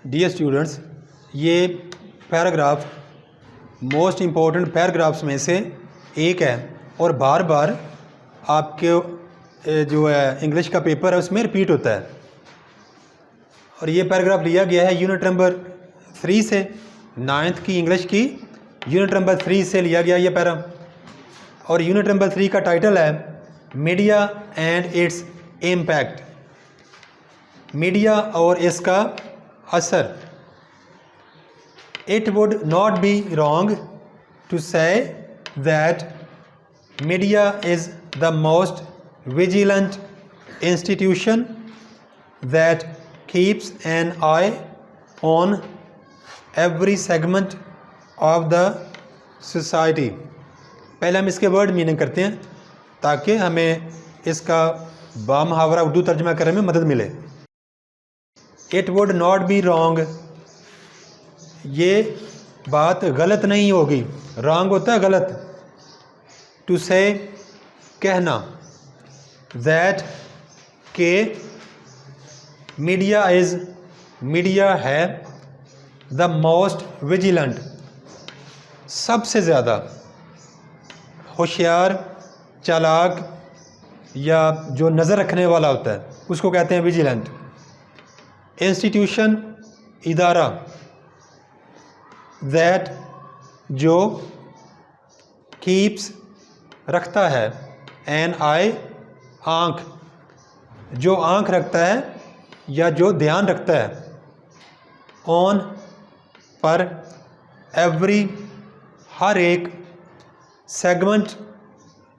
Dear students, ये paragraph most important paragraphs में से एक है और बार बार आपके जो है इंग्लिश का पेपर है उसमें रिपीट होता है। और ये पैराग्राफ लिया गया है यूनिट नंबर 3 से, 9th की इंग्लिश की यूनिट नंबर 3 से लिया गया ये पैरा। और यूनिट नंबर 3 का टाइटल है media and its impact, media और इसका असर। It would not be wrong to say that media is the most vigilant institution that keeps an eye on every segment of the society। पहले हम इसके word meaning करते हैं ताकि हमें इसका बामुहावरा उर्दू तर्जमा करने में मदद मिले। It would not be wrong, ये बात गलत नहीं होगी। रॉन्ग होता है गलत। टू से कहना, दैट के मीडिया इज़, मीडिया है, द मोस्ट विजिलेंट, सबसे ज़्यादा होशियार, चालाक या जो नज़र रखने वाला होता है उसको कहते हैं विजिलेंट। इंस्टीट्यूशन इदारा, दैट जो कीप्स रखता है, एन आई आँख, जो आँख रखता है या जो ध्यान रखता है, ऑन पर, एवरी हर एक, सेगमेंट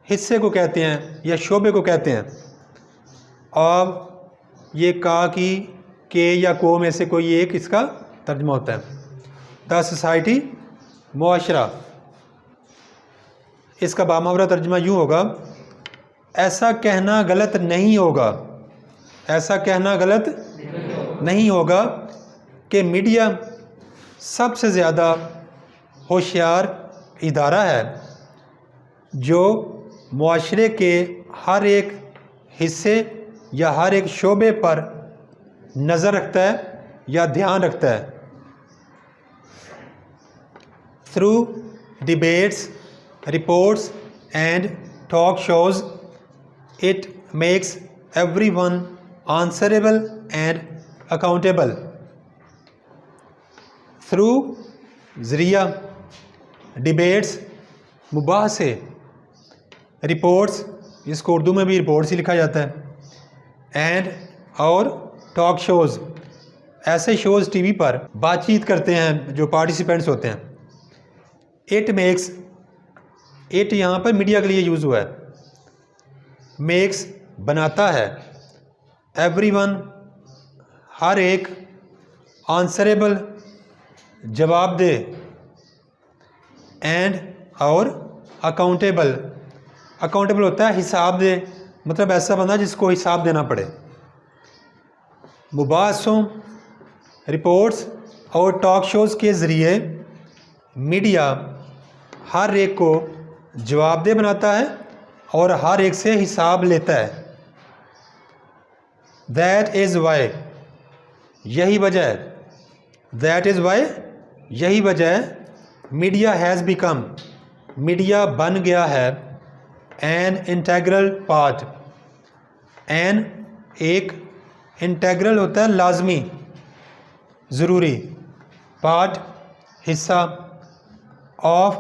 हिस्से को कहते हैं या शोबे को कहते हैं। और ये का की के या को में से कोई एक इसका तर्जुमा होता है। द सोसाइटी, मुआशरा, इसका बामुहावरा तर्जुमा यूँ होगा, ऐसा कहना गलत नहीं होगा, ऐसा कहना गलत नहीं होगा कि मीडिया सबसे ज़्यादा होशियार इदारा है जो मुआशरे के हर एक हिस्से या हर एक शोबे पर नज़र रखता है या ध्यान रखता है। Through debates, reports and talk shows, it makes everyone answerable and accountable. Through ज़रिया डिबेट्स, मुबाहसे, रिपोर्ट्स, इसको उर्दू में भी रिपोर्ट्स ही लिखा जाता है, एंड और टॉक शोज़, ऐसे शोज़ टीवी पर बातचीत करते हैं जो पार्टिसिपेंट्स होते हैं। इट मेक्स, इट यहाँ पर मीडिया के लिए यूज़ हुआ है। मेक्स बनाता है, एवरीवन हर एक, आंसरेबल जवाबदेह, एंड और अकाउंटेबल, अकाउंटेबल होता है हिसाब दे, मतलब ऐसा बंदा जिसको हिसाब देना पड़े। मुबाहसों, रिपोर्ट्स और टॉक शोज़ के ज़रिए मीडिया हर एक को जवाबदेह बनाता है और हर एक से हिसाब लेता है। दैट इज़ वाई, यही वजह है, दैट इज़ वाई, यही वजह है, मीडिया हैज़ बिकम, मीडिया बन गया है, एन इंटेग्रल पार्ट, एन एक, इंटेग्रल होता है लाजमी, ज़रूरी, पार्ट हिस्सा, ऑफ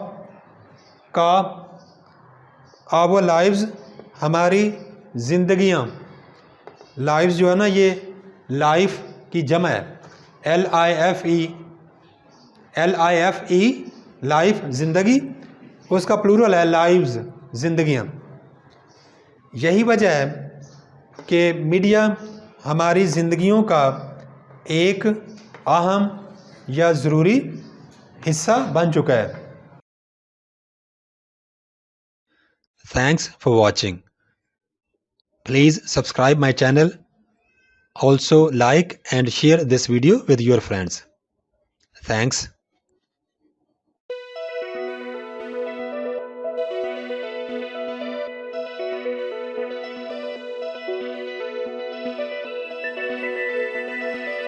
का, आवर लाइव्स हमारी ज़िंदगियाँ, लाइव्स जो है ना ये लाइफ की जमा है, LIFE, लाइफ ज़िंदगी, उसका प्लूरल है लाइव्स, ज़िंदगियाँ। यही वजह है कि मीडिया हमारी ज़िंदगियों का एक अहम या ज़रूरी हिस्सा बन चुका है। Thanks for watching. Please subscribe my channel. Also like and share this video with your friends. Thanks.